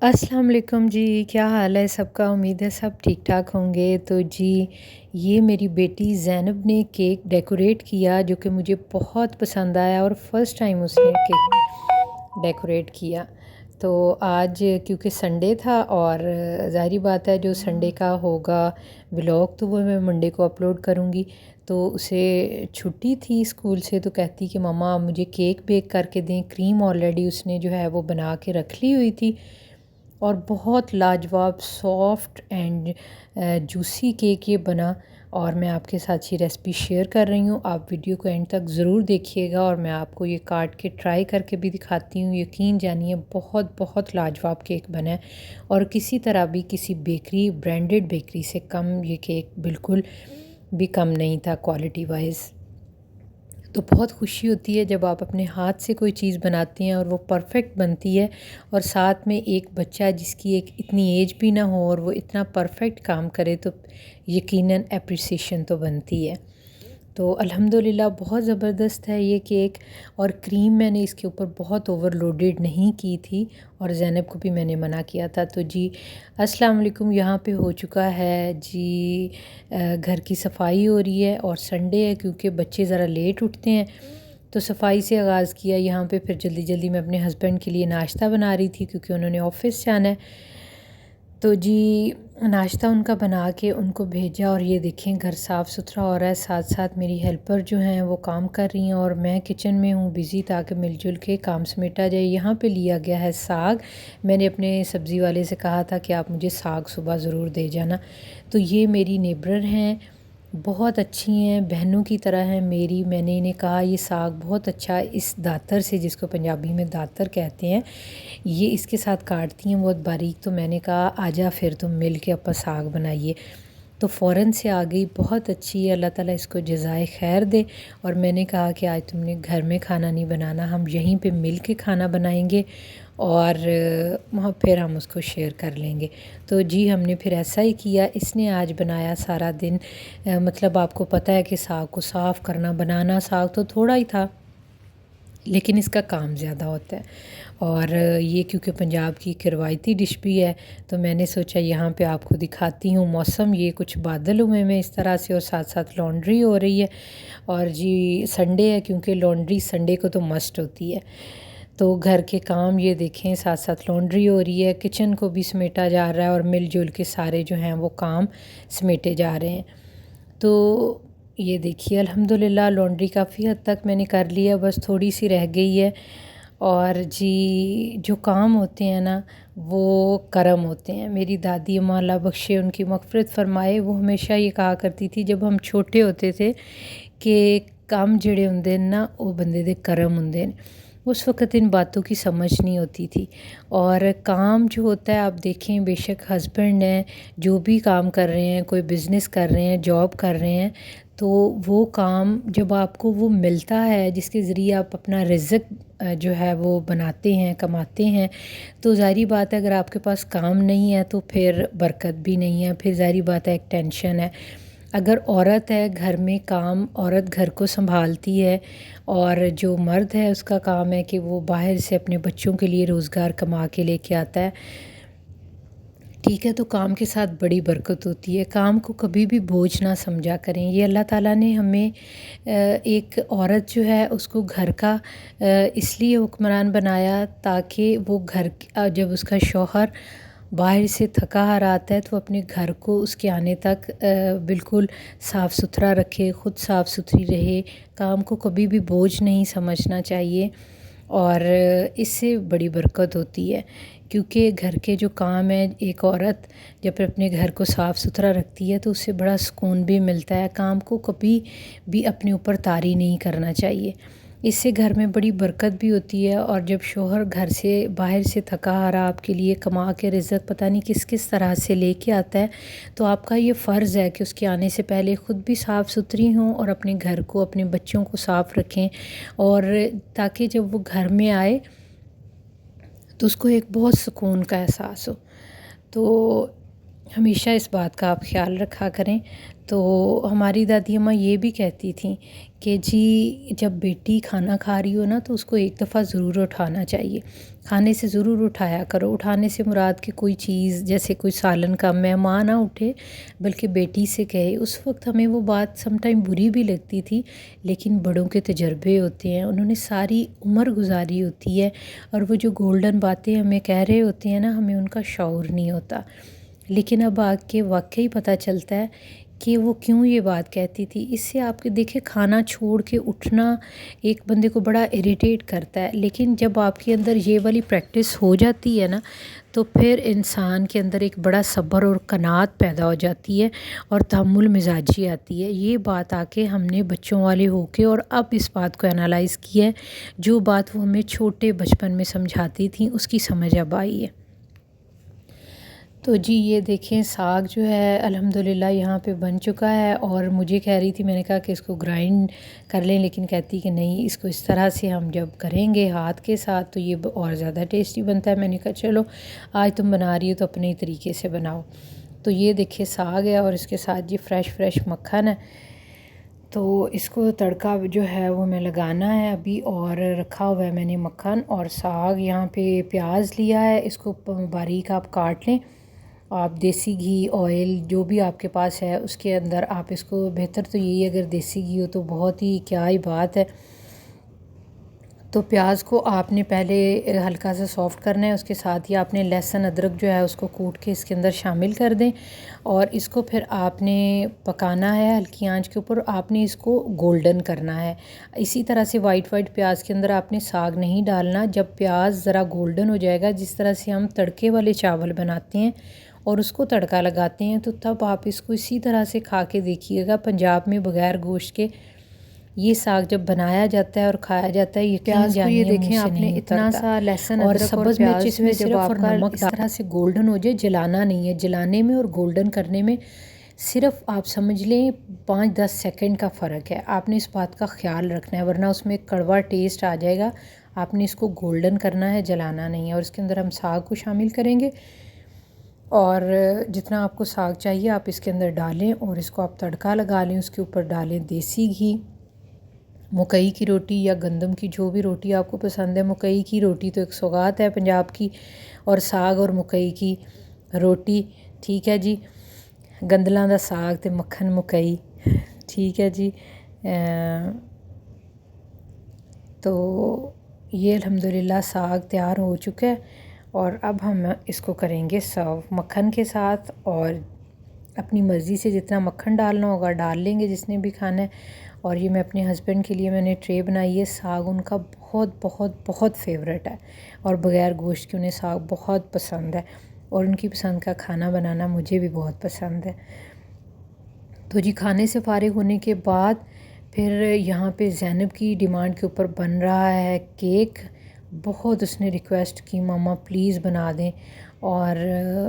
अस्सलाम वालेकुम जी, क्या हाल है सबका? उम्मीद है सब ठीक-ठाक होंगे। तो जी, ये मेरी बेटी ज़ैनब ने केक डेकोरेट किया जो कि मुझे बहुत पसंद आया और फ़र्स्ट टाइम उसने केक डेकोरेट किया। तो आज क्योंकि संडे था और ज़ाहिर बात है जो संडे का होगा व्लॉग तो वो मैं मंडे को अपलोड करूँगी। तो उसे छुट्टी थी स्कूल से तो कहती कि मम्मा मुझे केक बेक करके दें। क्रीम ऑलरेडी उसने जो है वो बना के रख ली हुई थी और बहुत लाजवाब सॉफ्ट एंड जूसी केक ये बना और मैं आपके साथ ये रेसिपी शेयर कर रही हूँ। आप वीडियो को एंड तक ज़रूर देखिएगा और मैं आपको ये काट के ट्राई करके भी दिखाती हूँ। यकीन जानिए बहुत बहुत लाजवाब केक बना है और किसी तरह भी किसी बेकरी ब्रांडेड बेकरी से कम ये केक बिल्कुल भी कम नहीं था क्वालिटी वाइज़। तो बहुत खुशी होती है जब आप अपने हाथ से कोई चीज़ बनाती हैं और वो परफ़ेक्ट बनती है और साथ में एक बच्चा जिसकी एक इतनी एज भी ना हो और वो इतना परफ़ेक्ट काम करे तो यकीनन एप्रिसिएशन तो बनती है। तो अल्हम्दुलिल्लाह बहुत ज़बरदस्त है ये केक और क्रीम मैंने इसके ऊपर बहुत ओवरलोडेड नहीं की थी और ज़ैनब को भी मैंने मना किया था। तो जी अस्सलाम वालेकुम, यहाँ पे हो चुका है जी घर की सफाई हो रही है और संडे है क्योंकि बच्चे ज़रा लेट उठते हैं तो सफाई से आगाज़ किया यहाँ पे। फिर जल्दी जल्दी मैं अपने हस्बैंड के लिए नाश्ता बना रही थी क्योंकि उन्होंने ऑफ़िस जाना है। तो जी नाश्ता उनका बना के उनको भेजा और ये देखें घर साफ़ सुथरा हो रहा है। साथ साथ मेरी हेल्पर जो हैं वो काम कर रही हैं और मैं किचन में हूँ बिज़ी ताकि मिलजुल के काम समेटा जाए। यहाँ पे लिया गया है साग। मैंने अपने सब्ज़ी वाले से कहा था कि आप मुझे साग सुबह ज़रूर दे जाना। तो ये मेरी नेबर हैं, बहुत अच्छी हैं, बहनों की तरह हैं मेरी। मैंने इन्हें कहा ये साग बहुत अच्छा है, इस दातर से जिसको पंजाबी में दातर कहते हैं, ये इसके साथ काटती हैं बहुत बारीक। तो मैंने कहा आजा फिर तुम मिल के अपना साग बनाइए। तो फ़ौरन से आ गई, बहुत अच्छी है, अल्लाह ताला इसको जज़ाए खैर दे। और मैंने कहा कि आज तुमने घर में खाना नहीं बनाना, हम यहीं पे मिल के खाना बनाएंगे और वहाँ फिर हम उसको शेयर कर लेंगे। तो जी हमने फिर ऐसा ही किया। इसने आज बनाया सारा दिन, मतलब आपको पता है कि साग को साफ़ करना, बनाना साग तो थोड़ा ही था लेकिन इसका काम ज़्यादा होता है। और ये क्योंकि पंजाब की एक रवायती डिश भी है तो मैंने सोचा यहाँ पे आपको दिखाती हूँ। मौसम ये कुछ बादल हुए हैं इस तरह से और साथ साथ लॉन्ड्री हो रही है और जी संडे है क्योंकि लॉन्ड्री संडे को तो मस्ट होती है। तो घर के काम ये देखें, साथ साथ लॉन्ड्री हो रही है, किचन को भी समेटा जा रहा है और मिलजुल के सारे जो हैं वो काम समेटे जा रहे हैं। तो ये देखिए अल्हम्दुलिल्लाह लॉन्ड्री काफ़ी हद तक मैंने कर लिया, बस थोड़ी सी रह गई है। और जी जो काम होते हैं ना वो करम होते हैं। मेरी दादी अम्मा अल्लाह बख्शे उनकी मग़फ़िरत फ़रमाए, वो हमेशा ये कहा करती थी जब हम छोटे होते थे कि काम जिहड़े हुंदे न ना वो बंदे दे करम हुंदे न। उस वक़्त इन बातों की समझ नहीं होती थी और काम जो होता है आप देखें, बेशक हस्बैंड हैं जो भी काम कर रहे हैं, कोई बिज़नेस कर रहे हैं, जॉब कर रहे हैं, तो वो काम जब आपको वो मिलता है जिसके ज़रिए आप अपना रिज़्क जो है वो बनाते हैं, कमाते हैं, तो ज़ाहिर बात है अगर आपके पास काम नहीं है तो फिर बरकत भी नहीं है, फिर ज़ाहिर बात है एक टेंशन है। अगर औरत है घर में, काम औरत घर को संभालती है और जो मर्द है उसका काम है कि वो बाहर से अपने बच्चों के लिए रोज़गार कमा के लेके आता है, ठीक है। तो काम के साथ बड़ी बरकत होती है। काम को कभी भी बोझ ना समझा करें। ये अल्लाह ताला ने हमें एक औरत जो है उसको घर का इसलिए हुक्मरान बनाया ताकि वो जब उसका शौहर बाहर से थका हारा आता है तो अपने घर को उसके आने तक बिल्कुल साफ़ सुथरा रखे, ख़ुद साफ़ सुथरी रहे। काम को कभी भी बोझ नहीं समझना चाहिए और इससे बड़ी बरकत होती है क्योंकि घर के जो काम है एक औरत जब अपने घर को साफ़ सुथरा रखती है तो उससे बड़ा सुकून भी मिलता है। काम को कभी भी अपने ऊपर तारी नहीं करना चाहिए, इससे घर में बड़ी बरकत भी होती है। और जब शौहर घर से बाहर से थका हारा आपके लिए कमा के रिज़्क पता नहीं किस किस तरह से लेके आता है तो आपका ये फ़र्ज़ है कि उसके आने से पहले ख़ुद भी साफ़ सुथरी हों और अपने घर को, अपने बच्चों को साफ़ रखें और ताकि जब वो घर में आए तो उसको एक बहुत सुकून का एहसास हो। तो हमेशा इस बात का आप ख़्याल रखा करें। तो हमारी दादी अम्मा ये भी कहती थीं कि जी जब बेटी खाना खा रही हो ना तो उसको एक दफ़ा ज़रूर उठाना चाहिए, खाने से ज़रूर उठाया करो। उठाने से मुराद कि कोई चीज़ जैसे कोई सालन कम है, माँ ना उठे बल्कि बेटी से कहे। उस वक्त हमें वो बात सम टाइम बुरी भी लगती थी, लेकिन बड़ों के तजर्बे होते हैं, उन्होंने सारी उम्र गुजारी होती है और वो जो गोल्डन बातें हमें कह रहे होते हैं ना, हमें उनका शऊर नहीं होता। लेकिन अब आके वाक़ई पता चलता है कि वो क्यों ये बात कहती थी। इससे आपके देखिए खाना छोड़ के उठना एक बंदे को बड़ा इरिटेट करता है, लेकिन जब आपके अंदर ये वाली प्रैक्टिस हो जाती है ना, तो फिर इंसान के अंदर एक बड़ा सब्र और कनात पैदा हो जाती है और तहम्मुल मिजाजी आती है। ये बात आके हमने बच्चों वाले होके और अब इस बात को एनालाइज़ किया है, जो बात वो हमें छोटे बचपन में समझाती थी उसकी समझ अब आई है। तो जी ये देखें साग जो है अल्हम्दुलिल्लाह यहाँ पे बन चुका है और मुझे कह रही थी, मैंने कहा कि इसको ग्राइंड कर लें, लेकिन कहती कि नहीं, इसको इस तरह से हम जब करेंगे हाथ के साथ तो ये और ज़्यादा टेस्टी बनता है। मैंने कहा चलो आज तुम बना रही हो तो अपने ही तरीके से बनाओ। तो ये देखिए साग है और इसके साथ ये फ्रेश मक्खन है। तो इसको तड़का जो है वो मैं लगाना है अभी, और रखा हुआ है मैंने मक्खन और साग। यहाँ पे प्याज लिया है, इसको बारीक आप काट लें। आप देसी घी ऑयल जो भी आपके पास है उसके अंदर आप इसको, बेहतर तो यही अगर देसी घी हो तो बहुत ही क्या ही बात है। तो प्याज को आपने पहले हल्का सा सॉफ़्ट करना है, उसके साथ ही आपने लहसुन अदरक जो है उसको कूट के इसके अंदर शामिल कर दें और इसको फिर आपने पकाना है हल्की आंच के ऊपर। आपने इसको गोल्डन करना है। इसी तरह से वाइट प्याज के अंदर आपने साग नहीं डालना। जब प्याज ज़रा गोल्डन हो जाएगा, जिस तरह से हम तड़के वाले चावल बनाते हैं और उसको तड़का लगाते हैं, तो तब आप इसको इसी तरह से खा के देखिएगा। पंजाब में बग़ैर गोश्त के ये साग जब बनाया जाता है और खाया जाता है, प्याज को ये जानिए देखें मुँह से आपने नहीं इतना उतरता। सा लहसुन और अदरक और सब्ज़ मिर्च प्याज इसमें में जब सिर्फ और आपका नमक इस तरह से गोल्डन हो जाए, जलाना नहीं है। जलाने में और गोल्डन करने में सिर्फ आप समझ लें 5-10 सेकंड का फ़र्क है। आपने इस बात का ख्याल रखना है, वरना उसमें कड़वा टेस्ट आ जाएगा। आपने इसको गोल्डन करना है, जलाना नहीं है। और इसके अंदर हम साग को शामिल करेंगे और जितना आपको साग चाहिए आप इसके अंदर डालें और इसको आप तड़का लगा लें। उसके ऊपर डालें देसी घी, मकई की रोटी या गंदम की, जो भी रोटी आपको पसंद है। मकई की रोटी तो एक सौगात है पंजाब की, और साग और मकई की रोटी, ठीक है जी। गंदलों का साग तो मक्खन मकई, ठीक है जी। तो ये अल्हम्दुलिल्लाह साग तैयार हो चुका है और अब हम इसको करेंगे सर्व मक्खन के साथ। और अपनी मर्ज़ी से जितना मक्खन डालना होगा डाल लेंगे जिसने भी खाना है। और ये मैं अपने हस्बैंड के लिए मैंने ट्रे बनाई है। साग उनका बहुत फेवरेट है और बग़ैर गोश्त के उन्हें साग बहुत पसंद है और उनकी पसंद का खाना बनाना मुझे भी बहुत पसंद है। तो जी खाने से फ़ारिग होने के बाद फिर यहाँ पे ज़ैनब की डिमांड के ऊपर बन रहा है केक। बहुत उसने रिक्वेस्ट की मामा प्लीज़ बना दें, और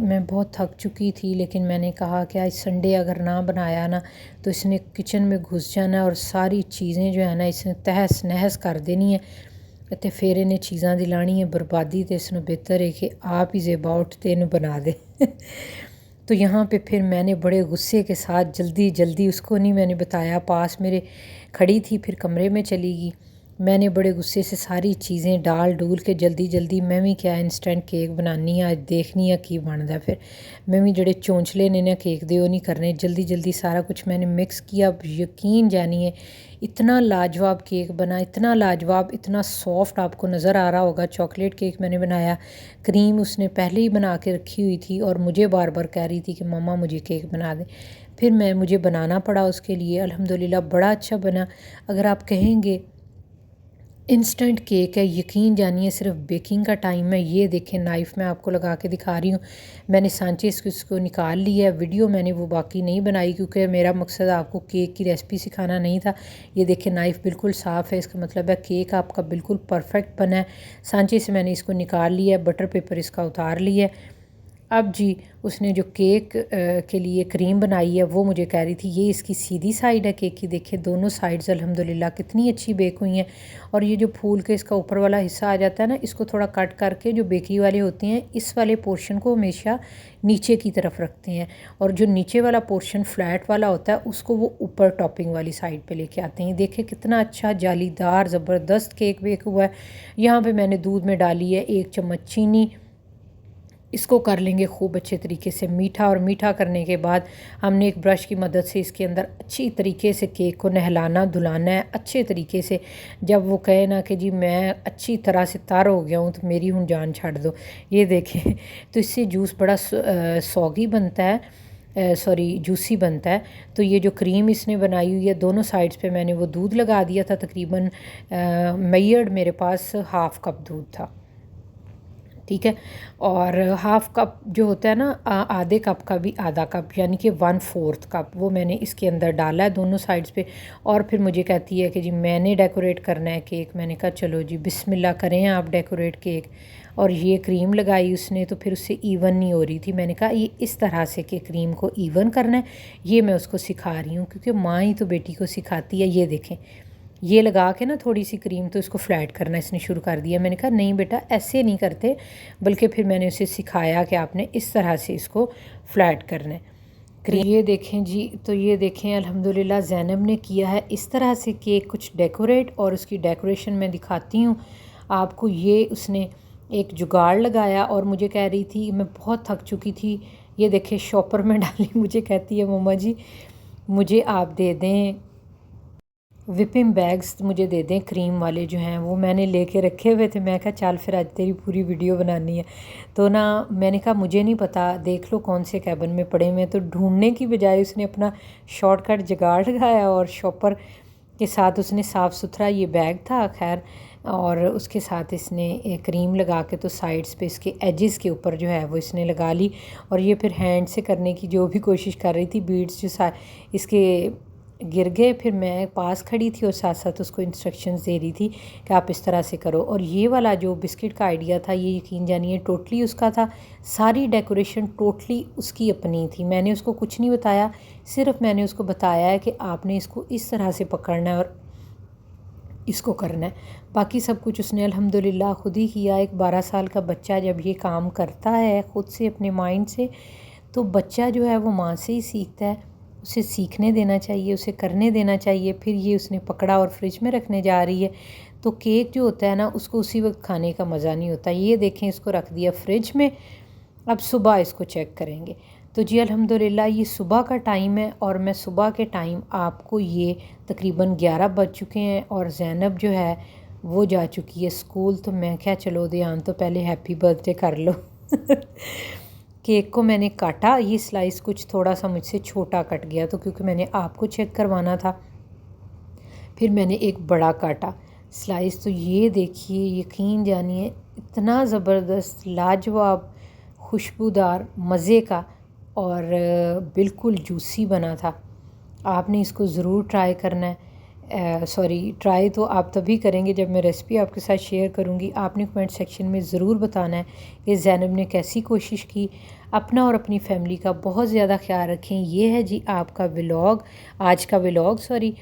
मैं बहुत थक चुकी थी, लेकिन मैंने कहा कि आज संडे अगर ना बनाया ना तो इसने किचन में घुस जाना और सारी चीज़ें जो है ना इसने तहस नहस कर देनी है ते फिर इन्हें चीज़ां दिलानी है बर्बादी। तो इसनों बेहतर है कि आप ही ज़ेबा उठ ते इन्हें बना दे। तो यहाँ पे फिर मैंने बड़े गुस्से के साथ जल्दी उसको नहीं मैंने बताया, पास मेरे खड़ी थी, फिर कमरे में चली गई। मैंने बड़े गुस्से से सारी चीज़ें डाल डूल के जल्दी मैं भी क्या इंस्टेंट केक बनानी है, आज देखनी है की बनता। फिर मैं भी जड़े चौंचले ने ना केक दे वो नहीं करने, जल्दी सारा कुछ मैंने मिक्स किया। यकीन जानिए इतना लाजवाब केक बना, इतना लाजवाब, इतना सॉफ्ट। आपको नज़र आ रहा होगा चॉकलेट केक मैंने बनाया। क्रीम उसने पहले ही बना के रखी हुई थी और मुझे बार बार कह रही थी कि मम्मा मुझे केक बना दे। फिर मुझे बनाना पड़ा उसके लिए। अल्हम्दुलिल्लाह बड़ा अच्छा बना। अगर आप कहेंगे इंस्टेंट केक है, यकीन जानिए सिर्फ बेकिंग का टाइम है। ये देखें नाइफ़ मैं आपको लगा के दिखा रही हूँ। मैंने सांचे इसको निकाल लिया है। वीडियो मैंने वो बाकी नहीं बनाई क्योंकि मेरा मकसद आपको केक की रेसिपी सिखाना नहीं था। ये देखें नाइफ़ बिल्कुल साफ़ है, इसका मतलब है केक आपका बिल्कुल परफेक्ट बना है। सांचे से मैंने इसको निकाल लिया है, बटर पेपर इसका उतार लिया है अब जी उसने जो केक के लिए क्रीम बनाई है वो मुझे कह रही थी ये इसकी सीधी साइड है केक की, देखिए दोनों साइड्स अल्हम्दुलिल्लाह कितनी अच्छी बेक हुई हैं। और ये जो फूल के इसका ऊपर वाला हिस्सा आ जाता है ना, इसको थोड़ा कट करके जो बेकरी वाले होते हैं इस वाले पोर्शन को हमेशा नीचे की तरफ रखते हैं, और जो नीचे वाला पोर्शन फ्लैट वाला होता है उसको वो ऊपर टॉपिंग वाली साइड पे लेके आते हैं। देखिए कितना अच्छा जालीदार ज़बरदस्त केक बेक हुआ है। यहाँ पे मैंने दूध में डाली है 1 चम्मच चीनी। इसको कर लेंगे खूब अच्छे तरीके से मीठा, और मीठा करने के बाद हमने एक ब्रश की मदद से इसके अंदर अच्छी तरीके से केक को नहलाना धुलाना है अच्छे तरीके से। जब वो कहे ना कि जी मैं अच्छी तरह से तर हो गया हूँ तो मेरी हूँ जान छाड़ दो, ये देखें तो इससे जूस बड़ा सॉगी बनता है, सॉरी जूसी बनता है। तो ये जो क्रीम इसने बनाई हुई है दोनों साइड्स पे मैंने वो दूध लगा दिया था, तकरीबन मेयर्ड मेरे पास हाफ़ कप दूध था, ठीक है। और हाफ़ कप जो होता है ना आधे कप का भी आधा कप, यानी कि 1/4 कप वो मैंने इसके अंदर डाला है दोनों साइड्स पे। और फिर मुझे कहती है कि जी मैंने डेकोरेट करना है केक। मैंने कहा चलो जी बिस्मिल्लाह करें आप डेकोरेट केक। और ये क्रीम लगाई उसने तो फिर उससे इवन नहीं हो रही थी। मैंने कहा ये इस तरह से कि क्रीम को इवन करना है, ये मैं उसको सिखा रही हूँ क्योंकि माँ ही तो बेटी को सिखाती है। ये देखें ये लगा के ना थोड़ी सी क्रीम तो इसको फ्लैट करना इसने शुरू कर दिया। मैंने कहा नहीं बेटा ऐसे नहीं करते, बल्कि फिर मैंने उसे सिखाया कि आपने इस तरह से इसको फ्लैट करना है क्रीम। तो ये देखें जी, तो ये देखें अल्हम्दुलिल्लाह ज़ैनब ने किया है इस तरह से केक कुछ डेकोरेट। और उसकी डेकोरेशन मैं दिखाती हूँ आपको। ये उसने एक जुगाड़ लगाया और मुझे कह रही थी, मैं बहुत थक चुकी थी, ये देखें शॉपर में डाली। मुझे कहती है मम्मा जी मुझे आप दे दें विपिंग बैग्स, मुझे दे दें क्रीम वाले जो हैं वो मैंने लेके रखे हुए थे। मैं कहा चल फिर आज तेरी पूरी वीडियो बनानी है। तो ना मैंने कहा मुझे नहीं पता, देख लो कौन से कैबिन में पड़े हुए। तो ढूंढने की बजाय उसने अपना शॉर्टकट जुगाड़ लगाया और शॉपर के साथ उसने साफ़ सुथरा ये बैग था खैर, और उसके साथ इसने एक क्रीम लगा के तो साइड्स पे इसके एजेस के ऊपर जो है वो इसने लगा ली। और ये फिर हैंड से करने की जो भी कोशिश कर रही थी, बीड्स जो इसके गिर गए। फिर मैं पास खड़ी थी और साथ साथ उसको इंस्ट्रक्शंस दे रही थी कि आप इस तरह से करो। और ये वाला जो बिस्किट का आइडिया था ये यकीन जानिए टोटली उसका था, सारी डेकोरेशन टोटली उसकी अपनी थी। मैंने उसको कुछ नहीं बताया, सिर्फ मैंने उसको बताया है कि आपने इसको इस तरह से पकड़ना है और इसको करना है। बाकी सब कुछ उसने अल्हम्दुलिल्लाह ख़ुद ही किया। एक 12 साल का बच्चा जब ये काम करता है ख़ुद से अपने माइंड से, तो बच्चा जो है वो माँ से ही सीखता है। उसे सीखने देना चाहिए, उसे करने देना चाहिए। फिर ये उसने पकड़ा और फ्रिज में रखने जा रही है। तो केक जो होता है ना उसको उसी वक्त खाने का मज़ा नहीं होता। ये देखें इसको रख दिया फ्रिज में, अब सुबह इसको चेक करेंगे। तो जी अल्हम्दुलिल्लाह ये सुबह का टाइम है और मैं सुबह के टाइम आपको ये तकरीबन 11 बज चुके हैं और ज़ैनब जो है वो जा चुकी है स्कूल। तो मैं क्या चलो ध्यान तो पहले हैप्पी बर्थडे कर लो। केक को मैंने काटा, ये स्लाइस कुछ थोड़ा सा मुझसे छोटा कट गया तो क्योंकि मैंने आपको चेक करवाना था, फिर मैंने एक बड़ा काटा स्लाइस। तो ये देखिए यकीन जानिए इतना ज़बरदस्त लाजवाब खुशबूदार मज़े का और बिल्कुल जूसी बना था। आपने इसको ज़रूर ट्राई करना है। सॉरी ट्राई तो आप तभी करेंगे जब मैं रेसिपी आपके साथ शेयर करूंगी। आपने कमेंट सेक्शन में ज़रूर बताना है कि ज़ैनब ने कैसी कोशिश की। अपना और अपनी फैमिली का बहुत ज़्यादा ख्याल रखें। ये है जी आपका व्लॉग, आज का व्लॉग सॉरी।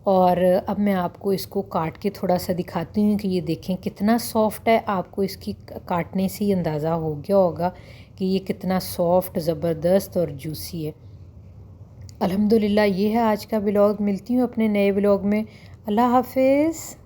और अब मैं आपको इसको काट के थोड़ा सा दिखाती हूँ कि ये देखें कितना सॉफ़्ट है। आपको इसकी काटने से ही अंदाज़ा हो गया होगा कि ये कितना सॉफ़्ट ज़बरदस्त और जूसी है। अल्हम्दुलिल्लाह ये है आज का व्लॉग। मिलती हूँ अपने नए व्लॉग में। अल्लाह हाफ़िज़।